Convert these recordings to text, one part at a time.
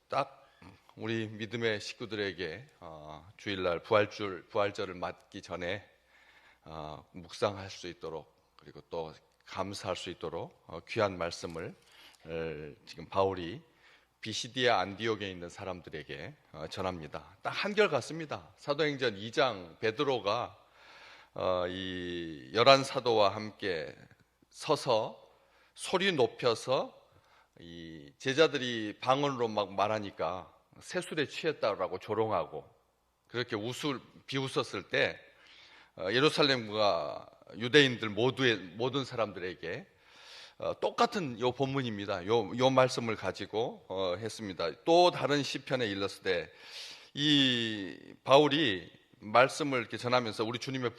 딱 우리 믿음의 식구들에게 주일날 부활절을 맞기 전에 묵상할 수 있도록, 그리고 또 감사할 수 있도록 귀한 말씀을 지금 바울이 비시디아 안디옥에 있는 사람들에게 전합니다. 딱 한결같습니다. 사도행전 2장 베드로가 이 11사도와 함께 서서 소리 높여서 이 제자들이 방언으로 막 말하니까 세술에 취했다라고 조롱하고 그렇게 비웃었을 때 예루살렘과 유대인들 모든 사람들에게 똑같은 요 본문입니다. 요 말씀을 가지고 했습니다. 또 다른 시편에 일렀을 때 이 바울이 말씀을 이렇게 전하면서 우리 주님의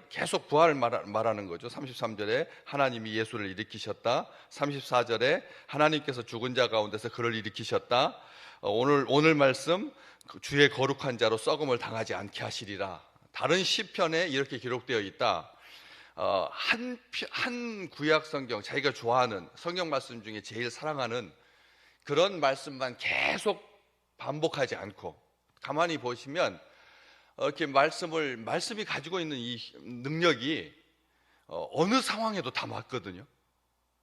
계속 부활을 말하는 거죠. 33절에 하나님이 예수를 일으키셨다. 34절에 하나님께서 죽은 자 가운데서 그를 일으키셨다. 오늘 말씀 주의 거룩한 자로 썩음을 당하지 않게 하시리라. 다른 시편에 이렇게 기록되어 있다. 한 구약 성경, 자기가 좋아하는 성경 말씀 중에 제일 사랑하는 그런 말씀만 계속 반복하지 않고, 가만히 보시면 이렇게 말씀이 가지고 있는 이 능력이 어느 상황에도 다 맞거든요.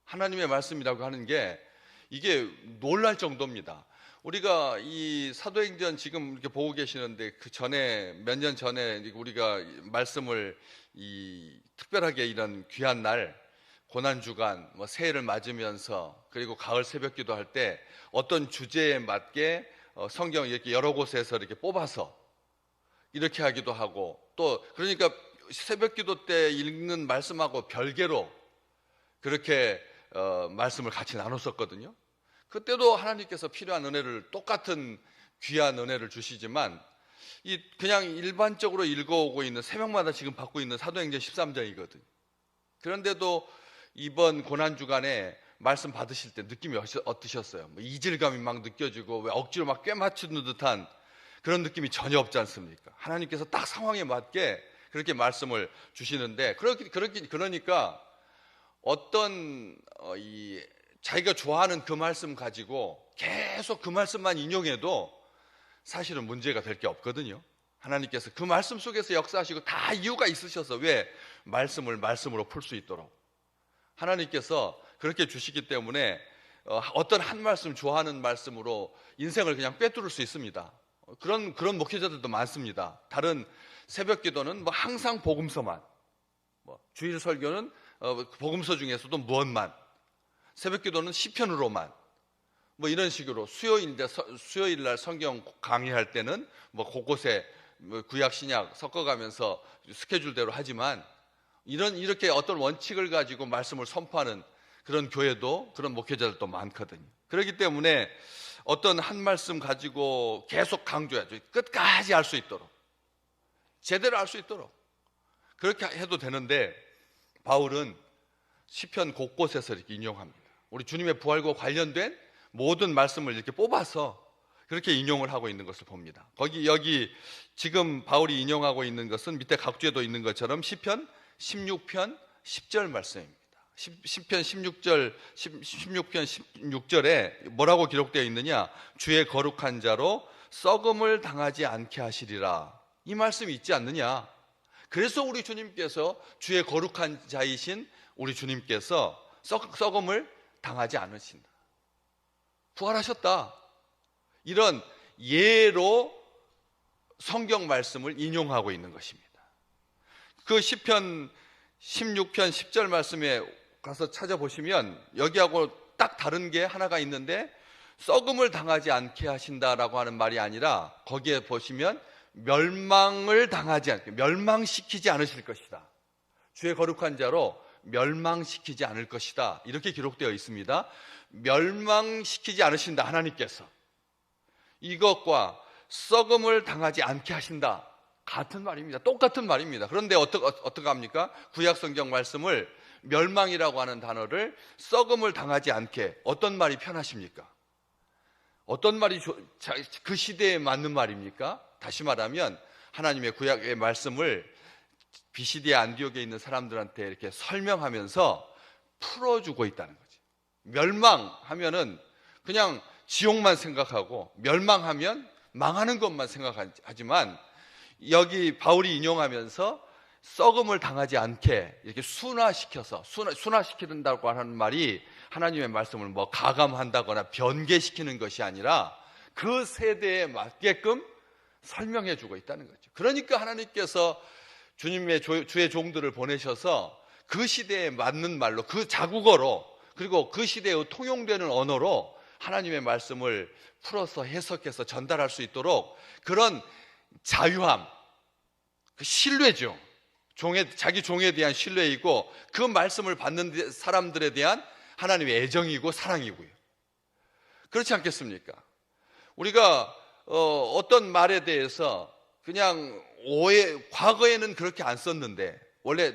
하나님의 말씀이라고 하는 게 이게 놀랄 정도입니다. 우리가 이 사도행전 지금 이렇게 보고 계시는데 그 전에 몇 년 전에 우리가 말씀을 특별하게 이런 귀한 날 고난주간 새해를 맞으면서 그리고 가을 새벽기도 할 때 어떤 주제에 맞게 성경 이렇게 여러 곳에서 이렇게 뽑아서 이렇게 하기도 하고, 또 그러니까 새벽기도 때 읽는 말씀하고 별개로 그렇게 말씀을 같이 나눴었거든요. 그때도 하나님께서 필요한 은혜를, 똑같은 귀한 은혜를 주시지만 그냥 일반적으로 읽어오고 있는 새벽마다 지금 받고 있는 사도행전 13장이거든요. 그런데도 이번 고난주간에 말씀 받으실 때 느낌이 어떠셨어요? 이질감이 막 느껴지고 왜 억지로 막 꿰맞추는 듯한 그런 느낌이 전혀 없지 않습니까? 하나님께서 딱 상황에 맞게 그렇게 말씀을 주시는데, 그러니까 어떤 자기가 좋아하는 그 말씀 가지고 계속 그 말씀만 인용해도 사실은 문제가 될 게 없거든요. 하나님께서 그 말씀 속에서 역사하시고 다 이유가 있으셔서 왜 말씀으로 풀 수 있도록 하나님께서 그렇게 주시기 때문에 어떤 한 말씀, 좋아하는 말씀으로 인생을 그냥 꿰뚫을 수 있습니다. 그런 목회자들도 많습니다. 다른 새벽 기도는 항상 복음서만, 주일 설교는 복음서 중에서도 무엇만, 새벽 기도는 시편으로만, 이런 식으로 수요일 날 성경 강의할 때는 곳곳에 구약 신약 섞어가면서 스케줄대로 하지만 이렇게 어떤 원칙을 가지고 말씀을 선포하는 그런 교회도, 그런 목회자들도 많거든요. 그렇기 때문에 어떤 한 말씀 가지고 계속 강조해야죠. 끝까지 알 수 있도록, 제대로 알 수 있도록 그렇게 해도 되는데, 바울은 시편 곳곳에서 이렇게 인용합니다. 우리 주님의 부활과 관련된 모든 말씀을 이렇게 뽑아서 그렇게 인용을 하고 있는 것을 봅니다. 여기 지금 바울이 인용하고 있는 것은 밑에 각주에도 있는 것처럼 시편 16편 10절 말씀입니다. 시편 16편 16절에 뭐라고 기록되어 있느냐? 주의 거룩한 자로 썩음을 당하지 않게 하시리라. 이 말씀이 있지 않느냐? 그래서 우리 주님께서, 주의 거룩한 자이신 우리 주님께서 썩음을 당하지 않으신다, 부활하셨다, 이런 예로 성경 말씀을 인용하고 있는 것입니다. 그 시편 16편 10절 말씀에 가서 찾아보시면 여기하고 딱 다른 게 하나가 있는데, 썩음을 당하지 않게 하신다라고 하는 말이 아니라 거기에 보시면 멸망시키지 않으실 것이다, 주의 거룩한 자로 멸망시키지 않을 것이다, 이렇게 기록되어 있습니다. 멸망시키지 않으신다, 하나님께서. 이것과 썩음을 당하지 않게 하신다, 같은 말입니다. 똑같은 말입니다. 그런데 어떻게 합니까? 구약 성경 말씀을 멸망이라고 하는 단어를 썩음을 당하지 않게, 어떤 말이 편하십니까? 어떤 말이 그 시대에 맞는 말입니까? 다시 말하면 하나님의 구약의 말씀을 비시디아 안디옥에 있는 사람들한테 이렇게 설명하면서 풀어주고 있다는 거지. 멸망하면은 그냥 지옥만 생각하고 멸망하면 망하는 것만 생각하지만, 여기 바울이 인용하면서 썩음을 당하지 않게 이렇게 순화시킨다고 하는 말이 하나님의 말씀을 뭐 가감한다거나 변개시키는 것이 아니라 그 세대에 맞게끔 설명해 주고 있다는 거죠. 그러니까 하나님께서 주님의 주의 종들을 보내셔서 그 시대에 맞는 말로, 그 자국어로, 그리고 그 시대에 통용되는 언어로 하나님의 말씀을 풀어서 해석해서 전달할 수 있도록 그런 자유함, 그 신뢰죠. 자기 종에 대한 신뢰이고, 그 말씀을 받는 사람들에 대한 하나님의 애정이고 사랑이고요. 그렇지 않겠습니까? 우리가 어떤 말에 대해서 그냥 과거에는 그렇게 안 썼는데, 원래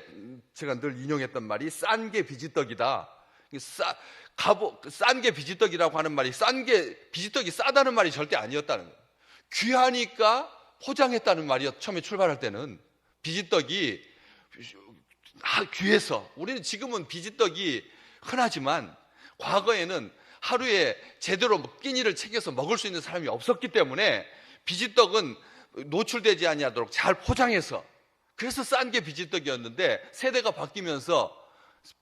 제가 늘 인용했던 말이 싼 게 비지떡이다. 싼 게 비지떡이라고 하는 말이, 비지떡이 싸다는 말이 절대 아니었다는 거예요. 귀하니까 포장했다는 말이었. 처음에 출발할 때는 비지떡이 귀해서. 우리는 지금은 비지떡이 흔하지만 과거에는 하루에 제대로 끼니를 챙겨서 먹을 수 있는 사람이 없었기 때문에 비지떡은 노출되지 아니하도록 잘 포장해서, 그래서 싼 게 비지떡이었는데, 세대가 바뀌면서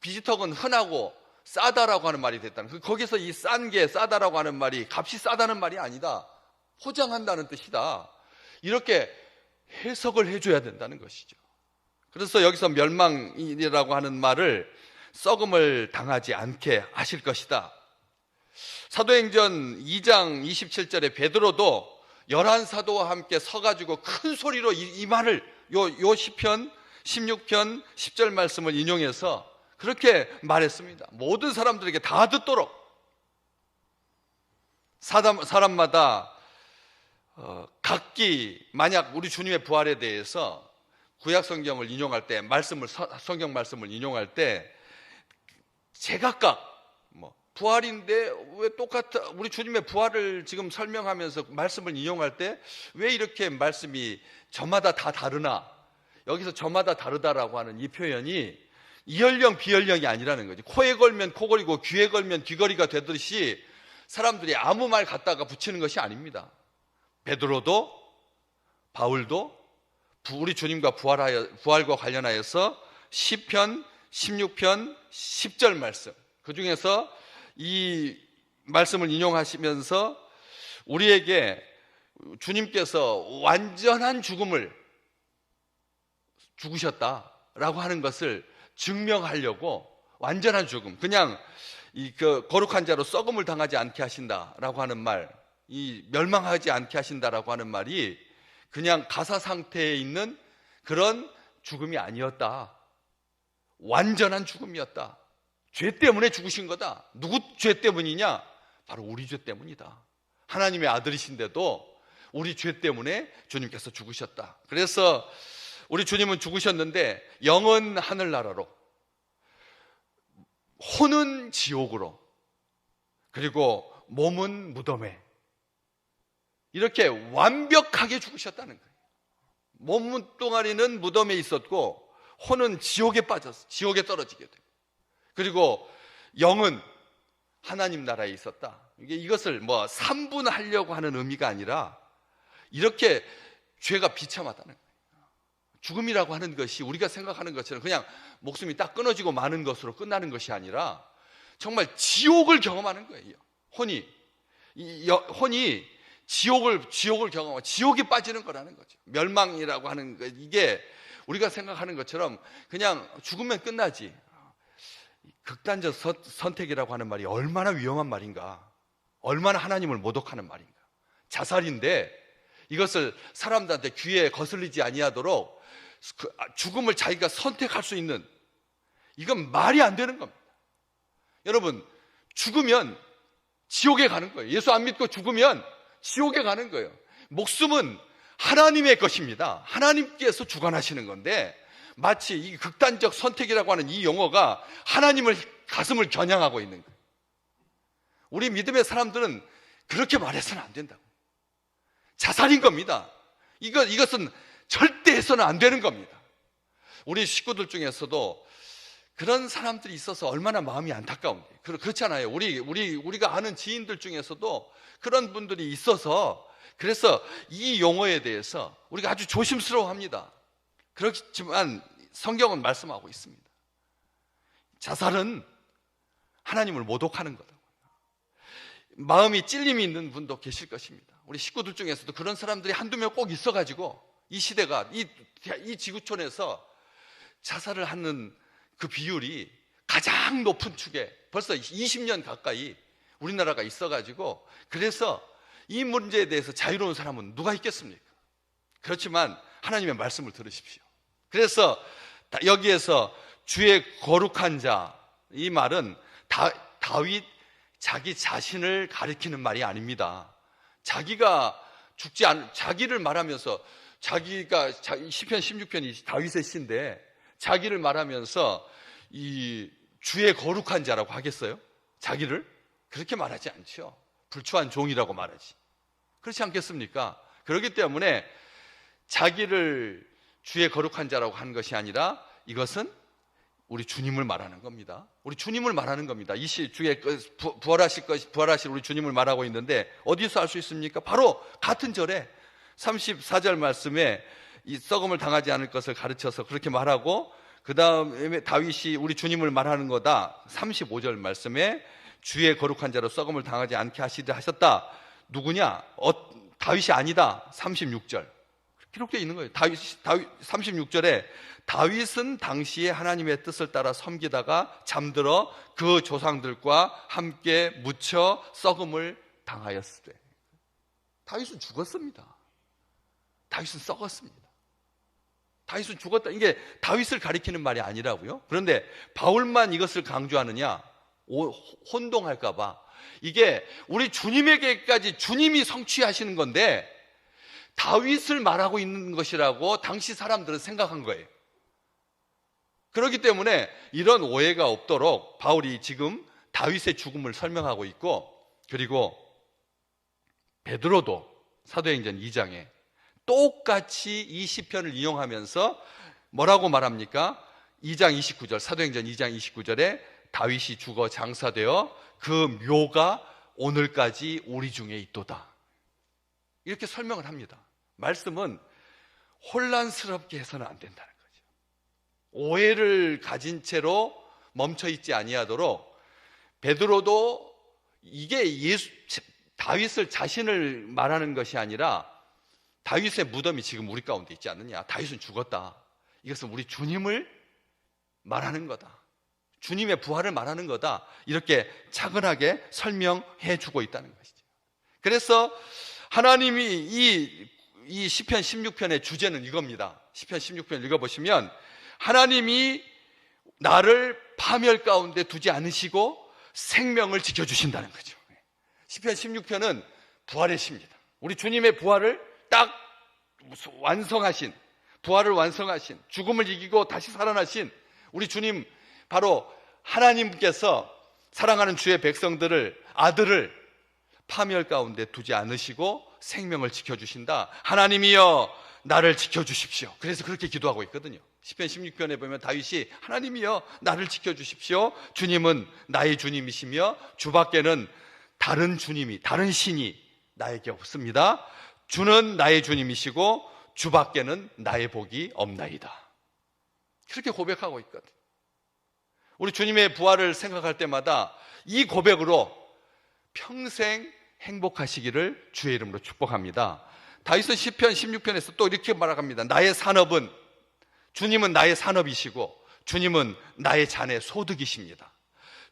비지떡은 흔하고 싸다라고 하는 말이 됐다는, 거기서 이 싼 게 싸다라고 하는 말이 값이 싸다는 말이 아니다, 포장한다는 뜻이다, 이렇게 해석을 해줘야 된다는 것이죠. 그래서 여기서 멸망이라고 하는 말을 썩음을 당하지 않게 하실 것이다. 사도행전 2장 27절에 베드로도 11사도와 함께 서가지고 큰 소리로 이 말을, 요 시편 16편 10절 말씀을 인용해서 그렇게 말했습니다. 모든 사람들에게 다 듣도록. 사람마다 각기, 만약 우리 주님의 부활에 대해서 구약 성경을 인용할 때, 성경 말씀을 인용할 때 제각각 부활인데 왜 똑같아, 우리 주님의 부활을 지금 설명하면서 말씀을 인용할 때 왜 이렇게 말씀이 저마다 다 다르나, 여기서 저마다 다르다라고 하는 이 표현이 이연령 비연령이 아니라는 거지. 코에 걸면 코걸이고 귀에 걸면 귀걸이가 되듯이 사람들이 아무 말 갖다가 붙이는 것이 아닙니다. 베드로도 바울도 우리 주님과 부활과 관련하여서 시편 16편 10절 말씀, 그 중에서 이 말씀을 인용하시면서 우리에게 주님께서 완전한 죽음을 죽으셨다라고 하는 것을 증명하려고, 완전한 죽음, 그냥 그 거룩한 자로 썩음을 당하지 않게 하신다라고 하는 말, 이 멸망하지 않게 하신다라고 하는 말이 그냥 가사 상태에 있는 그런 죽음이 아니었다. 완전한 죽음이었다. 죄 때문에 죽으신 거다. 누구 죄 때문이냐? 바로 우리 죄 때문이다. 하나님의 아들이신데도 우리 죄 때문에 주님께서 죽으셨다. 그래서 우리 주님은 죽으셨는데 영은 하늘나라로, 혼은 지옥으로, 그리고 몸은 무덤에, 이렇게 완벽하게 죽으셨다는 거예요. 몸 동아리는 무덤에 있었고 혼은 지옥에 빠졌어. 지옥에 떨어지게 돼요. 그리고 영은 하나님 나라에 있었다. 이것을 삼분하려고 하는 의미가 아니라 이렇게 죄가 비참하다는 거예요. 죽음이라고 하는 것이 우리가 생각하는 것처럼 그냥 목숨이 딱 끊어지고 마는 것으로 끝나는 것이 아니라 정말 지옥을 경험하는 거예요. 혼이 지옥을 경험하고 지옥에 빠지는 거라는 거죠. 멸망이라고 하는 것, 이게 우리가 생각하는 것처럼 그냥 죽으면 끝나지. 극단적 선택이라고 하는 말이 얼마나 위험한 말인가, 얼마나 하나님을 모독하는 말인가. 자살인데 이것을 사람들한테 귀에 거슬리지 아니하도록 죽음을 자기가 선택할 수 있는, 이건 말이 안 되는 겁니다. 여러분, 죽으면 지옥에 가는 거예요. 예수 안 믿고 죽으면 지옥에 가는 거예요. 목숨은 하나님의 것입니다. 하나님께서 주관하시는 건데, 마치 이 극단적 선택이라고 하는 이 용어가 하나님을 가슴을 겨냥하고 있는 거예요. 우리 믿음의 사람들은 그렇게 말해서는 안 된다고. 자살인 겁니다. 이것은 절대 해서는 안 되는 겁니다. 우리 식구들 중에서도 그런 사람들이 있어서 얼마나 마음이 안타까운데. 그렇잖아요. 우리가 아는 지인들 중에서도 그런 분들이 있어서, 그래서 이 용어에 대해서 우리가 아주 조심스러워합니다. 그렇지만 성경은 말씀하고 있습니다. 자살은 하나님을 모독하는 거다. 마음이 찔림이 있는 분도 계실 것입니다. 우리 식구들 중에서도 그런 사람들이 한두 명 꼭 있어가지고 이 시대가, 이 지구촌에서 자살을 하는 그 비율이 가장 높은 축에 벌써 20년 가까이 우리나라가 있어가지고, 그래서 이 문제에 대해서 자유로운 사람은 누가 있겠습니까? 그렇지만 하나님의 말씀을 들으십시오. 그래서 여기에서 주의 거룩한 자, 이 말은 다윗 자기 자신을 가리키는 말이 아닙니다. 자기가 자기를 말하면서, 자기가 시편 16편이 다윗의 시인데 자기를 말하면서 이 주의 거룩한 자라고 하겠어요? 자기를? 그렇게 말하지 않죠. 불추한 종이라고 말하지. 그렇지 않겠습니까? 그렇기 때문에 자기를 주의 거룩한 자라고 하는 것이 아니라 이것은 우리 주님을 말하는 겁니다. 우리 주님을 말하는 겁니다. 이 시 주의 부활하실 우리 주님을 말하고 있는데 어디서 알 수 있습니까? 바로 같은 절에 34절 말씀에 이 썩음을 당하지 않을 것을 가르쳐서 그렇게 말하고, 그 다음에 다윗이 우리 주님을 말하는 거다. 35절 말씀에 주의 거룩한 자로 썩음을 당하지 않게 하시려 하셨다. 누구냐? 다윗이 아니다. 36절 기록되어 있는 거예요. 다윗 36절에 다윗은 당시에 하나님의 뜻을 따라 섬기다가 잠들어 그 조상들과 함께 묻혀 썩음을 당하였을 때. 다윗은 죽었습니다. 다윗은 썩었습니다. 다윗은 죽었다. 이게 다윗을 가리키는 말이 아니라고요. 그런데 바울만 이것을 강조하느냐? 혼동할까 봐. 이게 우리 주님에게까지 주님이 성취하시는 건데 다윗을 말하고 있는 것이라고 당시 사람들은 생각한 거예요. 그렇기 때문에 이런 오해가 없도록 바울이 지금 다윗의 죽음을 설명하고 있고, 그리고 베드로도 사도행전 2장에 똑같이 이 시편을 인용하면서 뭐라고 말합니까? 2장 29절, 사도행전 2장 29절에 다윗이 죽어 장사되어 그 묘가 오늘까지 우리 중에 있도다. 이렇게 설명을 합니다. 말씀은 혼란스럽게 해서는 안 된다는 거죠. 오해를 가진 채로 멈춰 있지 아니하도록, 베드로도 이게 다윗을 자신을 말하는 것이 아니라 다윗의 무덤이 지금 우리 가운데 있지 않느냐, 다윗은 죽었다, 이것은 우리 주님을 말하는 거다, 주님의 부활을 말하는 거다, 이렇게 차근하게 설명해 주고 있다는 것이죠. 그래서 하나님이 이 시편 16편의 주제는 이겁니다. 시편 16편 읽어보시면 하나님이 나를 파멸 가운데 두지 않으시고 생명을 지켜주신다는 거죠. 시편 16편은 부활의 시입니다. 우리 주님의 부활을 딱 완성하신, 부활을 완성하신, 죽음을 이기고 다시 살아나신 우리 주님, 바로 하나님께서 사랑하는 주의 백성들을, 아들을 파멸 가운데 두지 않으시고 생명을 지켜주신다. 하나님이여 나를 지켜주십시오. 그래서 그렇게 기도하고 있거든요. 시편 16편에 보면 다윗이 하나님이여 나를 지켜주십시오. 주님은 나의 주님이시며 주밖에는 다른 주님이, 다른 신이 나에게 없습니다. 주는 나의 주님이시고 주밖에는 나의 복이 없나이다. 그렇게 고백하고 있거든요. 우리 주님의 부활을 생각할 때마다 이 고백으로 평생 행복하시기를 주의 이름으로 축복합니다. 다윗은 시편 16편에서 또 이렇게 말합니다. 나의 산업은, 주님은 나의 산업이시고 주님은 나의 잔의 소득이십니다.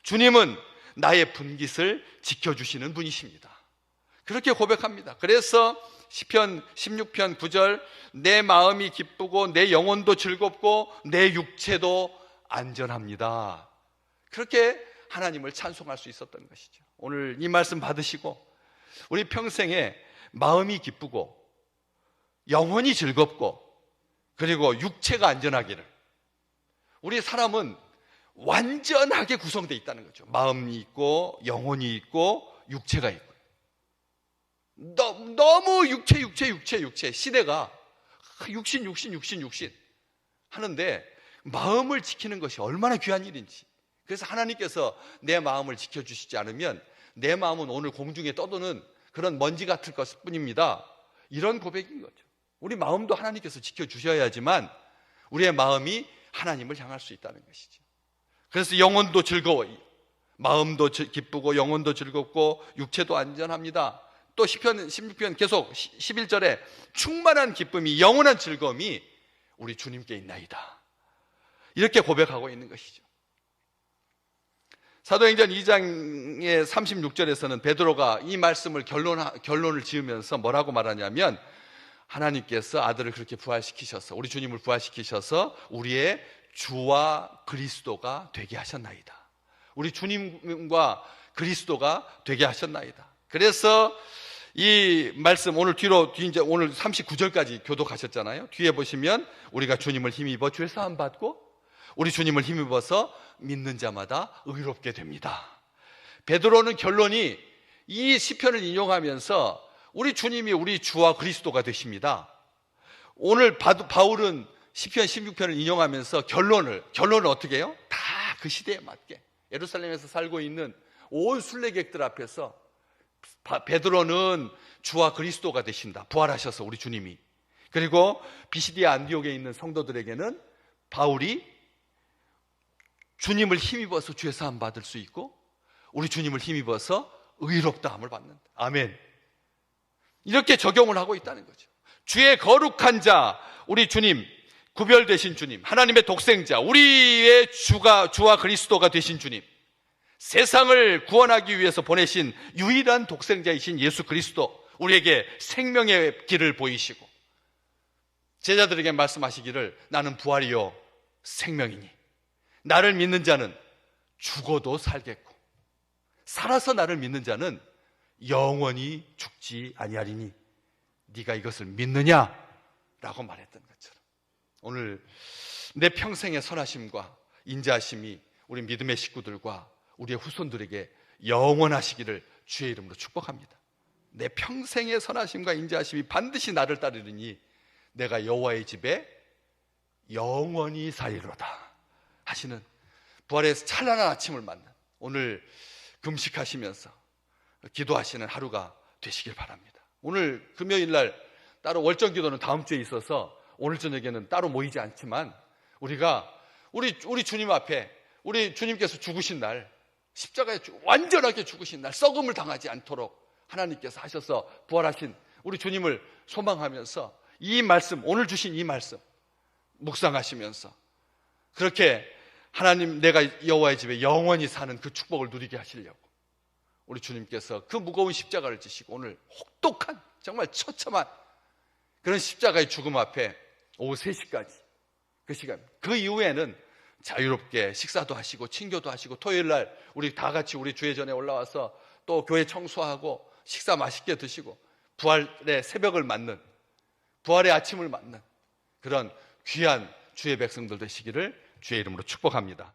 주님은 나의 분깃을 지켜주시는 분이십니다. 그렇게 고백합니다. 그래서 시편 16편 9절, 내 마음이 기쁘고 내 영혼도 즐겁고 내 육체도 안전합니다. 그렇게 하나님을 찬송할 수 있었던 것이죠. 오늘 이 말씀 받으시고 우리 평생에 마음이 기쁘고 영혼이 즐겁고 그리고 육체가 안전하기를. 우리 사람은 완전하게 구성되어 있다는 거죠. 마음이 있고 영혼이 있고 육체가 있고. 너무 육체 시대가 육신 하는데 마음을 지키는 것이 얼마나 귀한 일인지. 그래서 하나님께서 내 마음을 지켜주시지 않으면 내 마음은 오늘 공중에 떠도는 그런 먼지 같을 것일 뿐입니다. 이런 고백인 거죠. 우리 마음도 하나님께서 지켜주셔야지만 우리의 마음이 하나님을 향할 수 있다는 것이죠. 그래서 영혼도 즐거워요. 마음도 기쁘고 영혼도 즐겁고 육체도 안전합니다. 또 시편 16편 계속 11절에 충만한 기쁨이, 영원한 즐거움이 우리 주님께 있나이다. 이렇게 고백하고 있는 것이죠. 사도행전 2장의 36절에서는 베드로가 이 말씀을 결론을 지으면서 뭐라고 말하냐면, 하나님께서 아들을 그렇게 부활시키셔서, 우리 주님을 부활시키셔서 우리의 주와 그리스도가 되게 하셨나이다. 우리 주님과 그리스도가 되게 하셨나이다. 그래서 이 말씀 오늘 이제 오늘 39절까지 교독하셨잖아요. 뒤에 보시면 우리가 주님을 힘입어 죄 사함 받고 우리 주님을 힘입어서 믿는 자마다 의롭게 됩니다. 베드로는 결론이 이 시편을 인용하면서 우리 주님이 우리 주와 그리스도가 되십니다. 오늘 바울은 시편 16편을 인용하면서 결론을 어떻게 해요? 다 그 시대에 맞게 예루살렘에서 살고 있는 온 순례객들 앞에서 베드로는 주와 그리스도가 되신다. 부활하셔서 우리 주님이. 그리고 비시디아 안디옥에 있는 성도들에게는 바울이 주님을 힘입어서 죄 사함 받을 수 있고 우리 주님을 힘입어서 의롭다함을 받는다. 아멘. 이렇게 적용을 하고 있다는 거죠. 주의 거룩한 자, 우리 주님, 구별되신 주님, 하나님의 독생자, 우리의 주와 그리스도가 되신 주님, 세상을 구원하기 위해서 보내신 유일한 독생자이신 예수 그리스도, 우리에게 생명의 길을 보이시고 제자들에게 말씀하시기를 나는 부활이요 생명이니 나를 믿는 자는 죽어도 살겠고 살아서 나를 믿는 자는 영원히 죽지 아니하리니 네가 이것을 믿느냐? 라고 말했던 것처럼 오늘 내 평생의 선하심과 인자하심이 우리 믿음의 식구들과 우리의 후손들에게 영원하시기를 주의 이름으로 축복합니다. 내 평생의 선하심과 인자하심이 반드시 나를 따르리니 내가 여호와의 집에 영원히 살리로다 하시는 부활의 찬란한 아침을 맞는 오늘 금식하시면서 기도하시는 하루가 되시길 바랍니다. 오늘 금요일 날 따로 월정 기도는 다음 주에 있어서 오늘 저녁에는 따로 모이지 않지만 우리가 우리 주님 앞에 우리 주님께서 죽으신 날 십자가에 완전하게 죽으신 날 썩음을 당하지 않도록 하나님께서 하셔서 부활하신 우리 주님을 소망하면서 이 말씀, 오늘 주신 이 말씀 묵상하시면서 그렇게 하나님 내가 여호와의 집에 영원히 사는 그 축복을 누리게 하시려고 우리 주님께서 그 무거운 십자가를 지시고 오늘 혹독한 정말 처참한 그런 십자가의 죽음 앞에 오후 3시까지 그 시간, 그 이후에는 자유롭게 식사도 하시고 친교도 하시고 토요일 날 우리 다 같이 우리 주의 전에 올라와서 또 교회 청소하고 식사 맛있게 드시고 부활의 새벽을 맞는 부활의 아침을 맞는 그런 귀한 주의 백성들 되시기를 주의 이름으로 축복합니다.